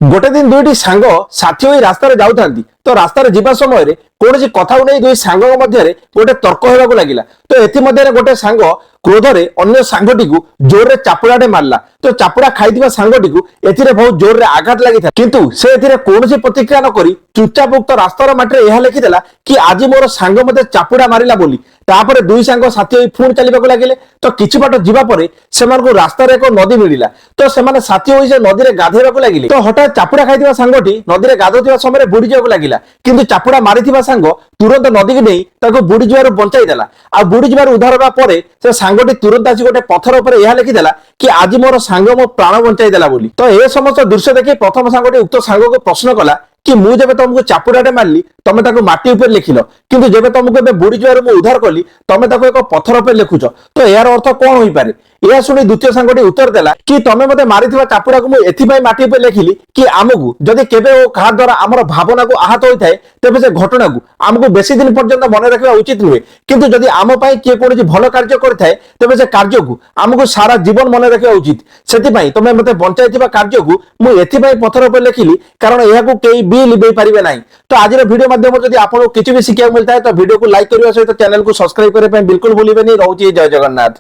गोटे दिन दुईटी सांग साथी होई रास्तार जाउथांती तो रास्तार जीवा समय रे कोनोसी कथाउ नै दुई सांगक मध्यरे गोटे तर्क हेबाकु लागिला। तो एथि मध्यरे गोटे सांग क्रोधरे अन्य सांगटीकु जोरे चापुड़ाटे मारला। तो चापुड़ा खाइथिबा सांगटीकु एथिरे बहुत जोरे आघात लागिथा, किंतु से एथिरे कोनोसी प्रतिक्रिया न करी चुपचाप उक्त रास्तार माटरे एहा लिखिदेला कि आज मोर सांग मते चापुड़ा मारिला बोली। तापरे दुई सांग साथी होई फुण चलिबाकु लागिले। तो किछि बाट जिबा परे सेमानकु रास्तार एक नदी मिलिला। तो सेमाने साथी होई से नदीरे गाधेबाकु लागिले। तो हठात चापुड़ा खाइथिबा सांगटी नदीरे गाधोथिबा समय बुडी जाकु लागिला, किंतु चापुड़ा मारिथिबा सांग तुरंत नदी की नहीं ताको बुडी जिबारु बंचाई देला। आ बुडी जिबारु उद्धार होबा परे से सांगटी तुरंत आसी गोटे पत्थर ऊपर एहा लिखिदेला कि आज मोर सांग मो प्राण बंचाई देला बोली। तो ए समस्त दृश्य देखि प्रथम सांगटी उक्त सांग को प्रश्न कला कि मु जेबे तुमको चापुड़ाटे मारली तमे ताको माटी ऊपर लिखिलो, किंतु जेबे तुमको एबे बुडी जिबारु मु उद्धार कली तमे ताको एक पत्थर ऊपर लिखुछ। तो यार अर्थ कोन होई पारे? यह शुणी द्वितीय सांगटी उत्तर देला कि तमे मते मारिथिबा चापुड़ा को मु एथिपाई माटी ऊपर लिखिली कि आमकु जदि केबे ओ कहा द्वारा हमर भावना को आहत होई थाए तेबे से घटना को आमकु बेसी दिन पर्यंत मन रखिबा उचित नुहे, किंतु जदि आम पई के कोनोसी भलो कार्य करथाए तेबे से कार्य को आमकु सारा जीवन मन रखिबा उचित। सेति तमे मते बंचाइथिबा कार्य को मु एथिपाई पत्थर ऊपर लिखिली कारण एहाकु केई भी लिबेई परिबे नाही। तो आज वीडियो माध्यम जदि आपको किछि भी शिखिया मिलता है तो वीडियो को लाइक करबा सहित चैनल को सब्सक्राइब करबा बिल्कुल भूलिबेनी। रहउची जय जगन्नाथ।